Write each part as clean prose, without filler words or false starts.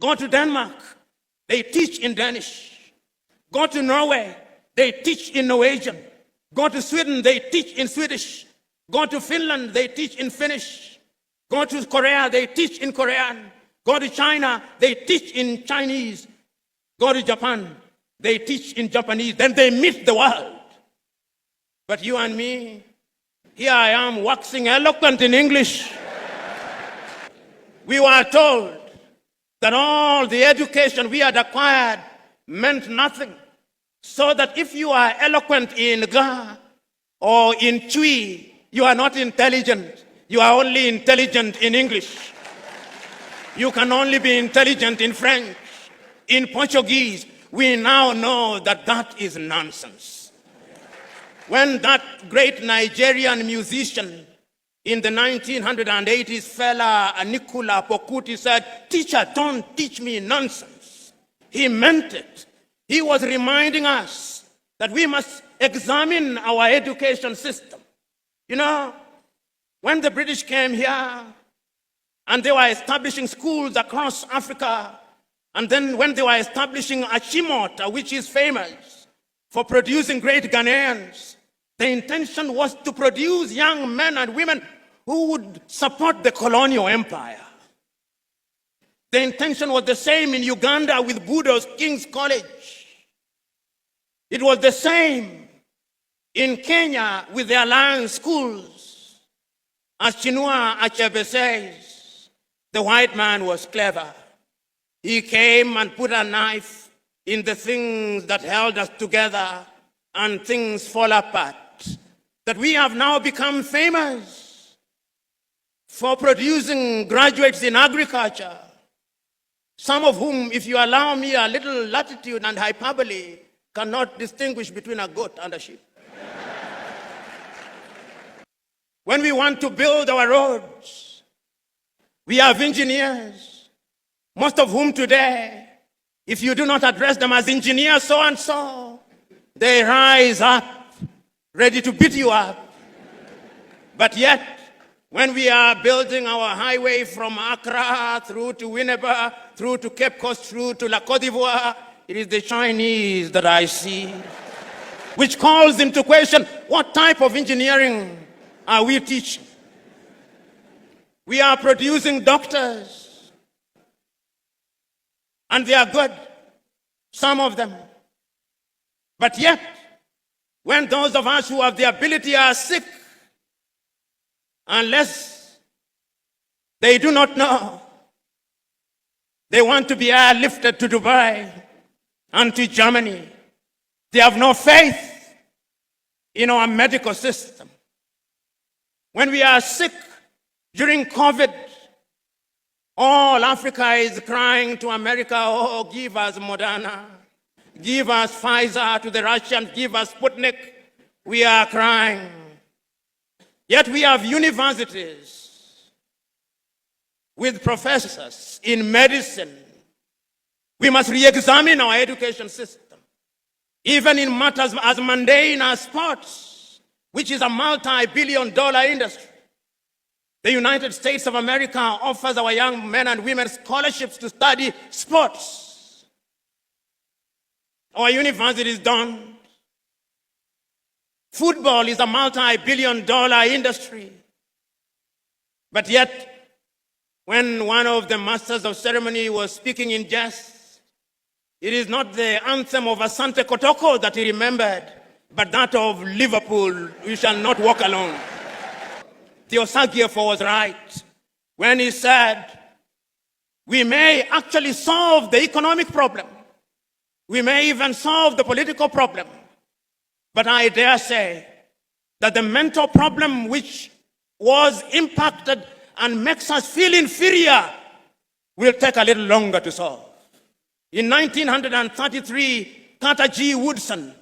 Go to Denmark, they teach in Danish. Go to Norway, they teach in Norwegian. Go to Sweden, they teach in Swedish. Go to Finland, they teach in Finnish. Go to Korea, they teach in Korean. Go to China, they teach in Chinese. Go to Japan, they teach in Japanese. Then they meet the world. But you and me, here I am waxing eloquent in English. We were told that all the education we had acquired meant nothing. So that if you are eloquent in Ga or in Chui, you are not intelligent. You are only intelligent in English. You can only be intelligent in French, in Portuguese. We now know that that is nonsense. When that great Nigerian musician in the 1980s, fella Nicola Pokuti said, "Teacher, don't teach me nonsense," he meant it. He was reminding us that we must examine our education system. You know, when the British came here and they were establishing schools across Africa, and then when they were establishing Achimota, which is famous for producing great Ghanaians, the intention was to produce young men and women who would support the colonial empire. The intention was the same in Uganda with Budo's King's College. It was the same in Kenya with the Alliance schools. As Chinua Achebe says, the white man was clever. He came and put a knife in the things that held us together, and things fall apart. That we have now become famous for producing graduates in agriculture, some of whom, if you allow me a little latitude and hyperbole, cannot distinguish between a goat and a sheep. When we want to build our roads, we have engineers, most of whom today, if you do not address them as engineers so and so, they rise up, ready to beat you up. But yet, when we are building our highway from Accra through to Winneba, through to Cape Coast, through to La Côte d'Ivoire, it is the Chinese that I see, which calls into question, what type of engineering are we teaching? We are producing doctors, and they are good, some of them. But yet, when those of us who have the ability are sick, unless they do not know, they want to be airlifted to Dubai and to Germany. They have no faith in our medical system. When we are sick during COVID, all Africa is crying to America, "Oh, give us Moderna, give us Pfizer," to the Russians, "Give us Sputnik." We are crying. Yet we have universities with professors in medicine. We must re-examine our education system, even in matters as mundane as sports, which is a multi-billion-dollar industry. The United States of America offers our young men and women scholarships to study sports. Our universities don't. Football is a multi-billion-dollar industry. But yet, when one of the masters of ceremony was speaking in jest, it is not the anthem of Asante Kotoko that he remembered, but that of Liverpool, "We shall not walk alone." Theosagiefo was right when he said, we may actually solve the economic problem. We may even solve the political problem. But I dare say that the mental problem which was impacted and makes us feel inferior will take a little longer to solve. In 1933, Carter G. Woodson,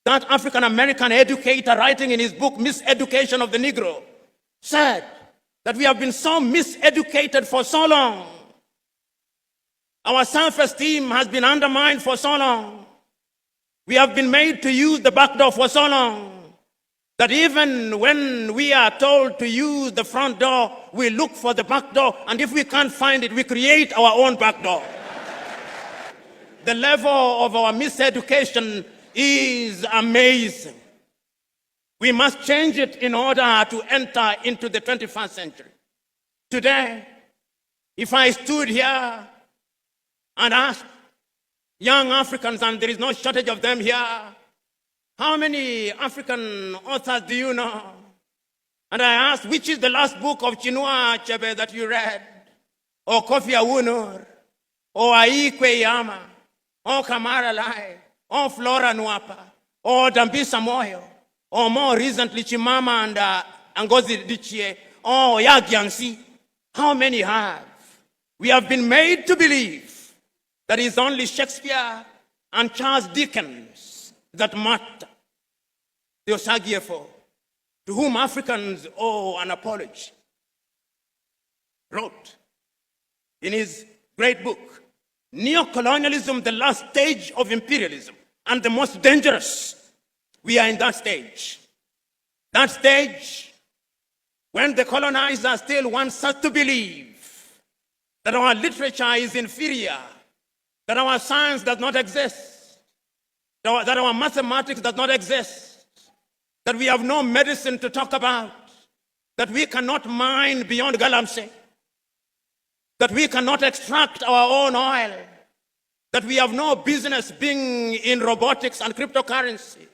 that African-American educator writing in his book, Miseducation of the Negro, said that we have been so miseducated for so long. Our self-esteem has been undermined for so long. We have been made to use the back door for so long that even when we are told to use the front door, we look for the back door, and if we can't find it, we create our own back door. The level of our miseducation is amazing. We must change it in order to enter into the 21st century. Today, if I stood here and asked young Africans, and there is no shortage of them here, how many African authors do you know? And I asked, which is the last book of Chinua Achebe that you read? Or Kofi Awunor? Or Aikwe Yama? Or Kamara Lai? Or Flora Nwapa? Or Dambisa Moyo? Or more recently, Chimama and Ngozi Adichie? Or Yagiansi? How many have? We have been made to believe that it's only Shakespeare and Charles Dickens that matter. The Osagiefo, to whom Africans owe an apology, wrote in his great book, Neocolonialism, the last stage of imperialism, and the most dangerous. We are in that stage. That stage when the colonizer still wants us to believe that our literature is inferior, that our science does not exist, that our mathematics does not exist, that we have no medicine to talk about, that we cannot mine beyond Galamsey, that we cannot extract our own oil, that we have no business being in robotics and cryptocurrency,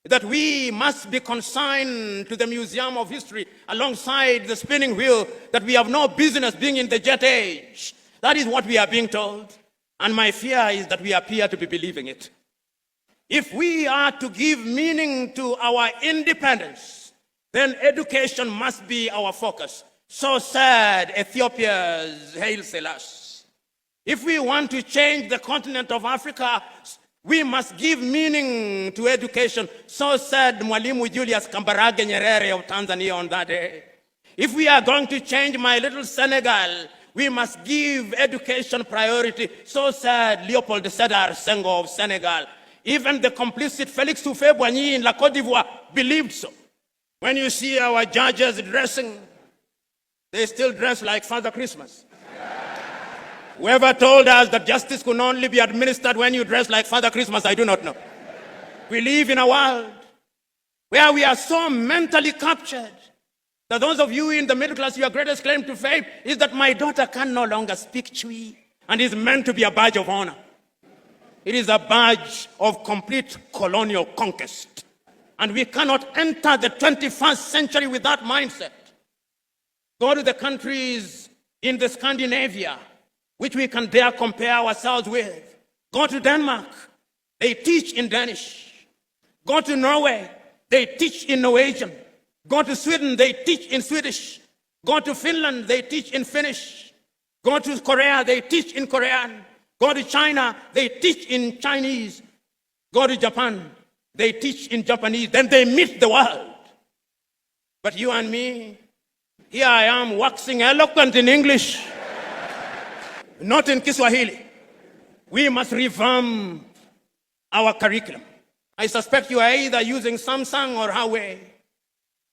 that we must be consigned to the Museum of History alongside the spinning wheel, that we have no business being in the jet age. That is what we are being told. And my fear is that we appear to be believing it. If we are to give meaning to our independence, then education must be our focus. So said Ethiopia's Haile Selassie. If we want to change the continent of Africa, we must give meaning to education. So said Mwalimu Julius Kambarage Nyerere of Tanzania on that day. If we are going to change my little Senegal, we must give education priority. So said Leopold Sédar Senghor of Senegal. Even the complicit Félix Houphouët-Boigny in La Côte d'Ivoire believed so. When you see our judges dressing, they still dress like Father Christmas. Whoever told us that justice could only be administered when you dress like Father Christmas, I do not know. We live in a world where we are so mentally captured that those of you in the middle class, your greatest claim to fame is that my daughter can no longer speak Chui, and is meant to be a badge of honor. It is a badge of complete colonial conquest. And we cannot enter the 21st century with that mindset. Go to the countries in the Scandinavia, which we can dare compare ourselves with. Go to Denmark, they teach in Danish. Go to Norway, they teach in Norwegian. Go to Sweden, they teach in Swedish. Go to Finland, they teach in Finnish. Go to Korea, they teach in Korean. Go to China, they teach in Chinese. Go to Japan, they teach in Japanese. Then they meet the world. But you and me, here I am waxing eloquent in English, not in Kiswahili. We must revamp our curriculum. I suspect you are either using Samsung or Huawei.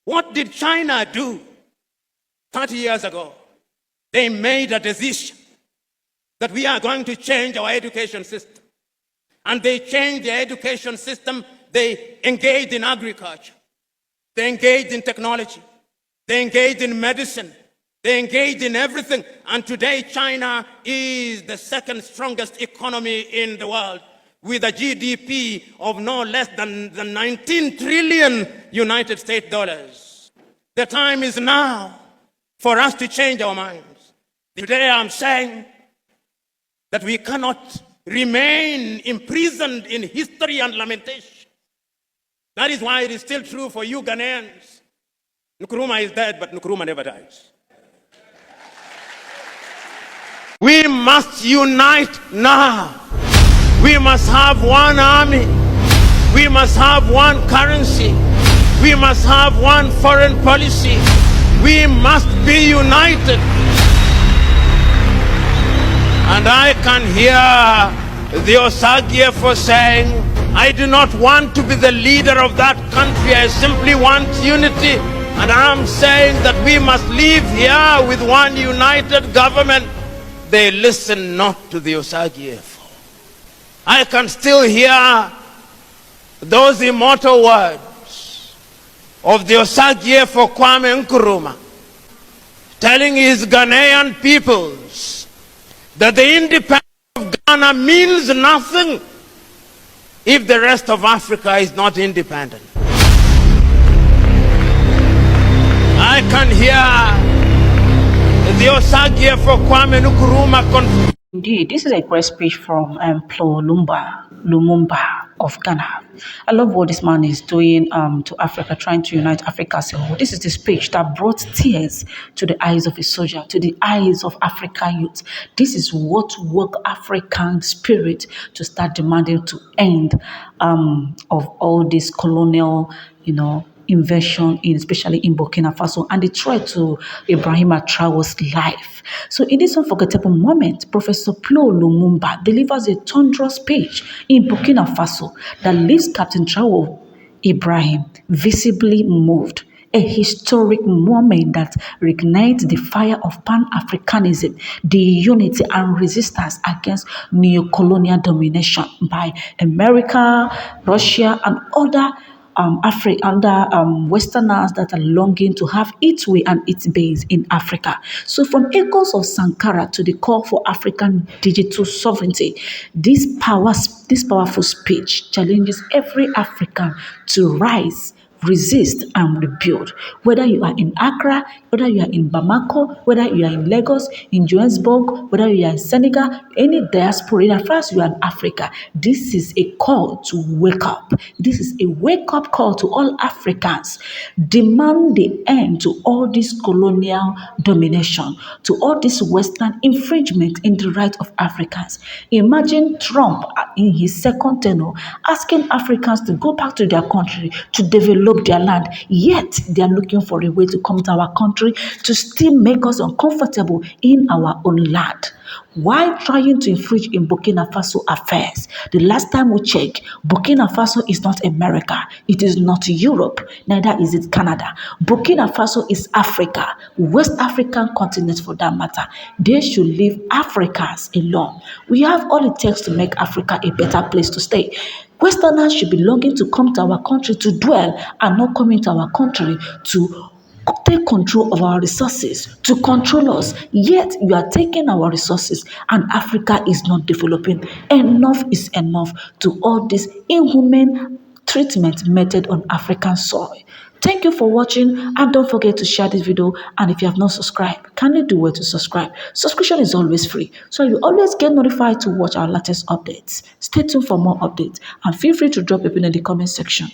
What did China do 30 years ago? They made a decision that we are going to change our education system. And they changed their education system. They engaged in agriculture. They engaged in technology. They engaged in medicine. They engaged in everything. And today, China is the second strongest economy in the world, with a GDP of no less than 19 trillion United States dollars. The time is now for us to change our minds. Today, I'm saying that we cannot remain imprisoned in history and lamentation. That is why it is still true for you Ghanaians. Nkrumah is dead, but Nkrumah never dies. We must unite now. We must have one army. We must have one currency. We must have one foreign policy. We must be united. And I can hear the Osagiefo saying, I do not want to be the leader of that country. I simply want unity. And I'm saying that we must live here with one united government. They listen not to the Osagiefo. I can still hear those immortal words of the Osagie for Kwame Nkrumah, telling his Ghanaian peoples that the independence of Ghana means nothing if the rest of Africa is not independent. I can hear the Osagie for Kwame Nkrumah. Indeed, this is a great speech from PLO Lumumba of Ghana. I love what this man is doing to Africa, trying to unite Africa as a whole. This is the speech that brought tears to the eyes of a soldier, to the eyes of African youth. This is what woke African spirit to start demanding to end of all this colonial, invasion, especially in Burkina Faso, and the threat to Ibrahima Traoré's life. So in this unforgettable moment, Professor PLO Lumumba delivers a thunderous speech in Burkina Faso that leaves Captain Traoré Ibrahim visibly moved. A historic moment that reignites the fire of Pan-Africanism, the unity and resistance against neo-colonial domination by America, Russia, and other Westerners that are longing to have its way and its base in Africa. So from echoes of Sankara to the call for African digital sovereignty, this powerful speech challenges every African to rise, resist and rebuild. Whether you are in Accra, whether you are in Bamako, whether you are in Lagos, in Johannesburg, whether you are in Senegal, any diaspora, in fact you are in Africa, this is a call to wake up. This is a wake-up call to all Africans. Demand the end to all this colonial domination, to all this Western infringement in the rights of Africans. Imagine Trump in his second tenure asking Africans to go back to their country to develop their land, yet they are looking for a way to come to our country to still make us uncomfortable in our own land. While trying to infringe in Burkina Faso affairs, the last time we checked, Burkina Faso is not America, it is not Europe, neither is it Canada. Burkina Faso is Africa, West African continent for that matter. They should leave Africans alone. We have all it takes to make Africa a better place to stay. Westerners should be longing to come to our country to dwell and not coming to our country to take control of our resources, to control us. Yet you are taking our resources and Africa is not developing. Enough is enough to all this inhumane treatment method on African soil. Thank you for watching, and don't forget to share this video, and if you have not subscribed, kindly do well to subscribe. Subscription is always free, so you always get notified to watch our latest updates. Stay tuned for more updates and feel free to drop a pin in the comment section.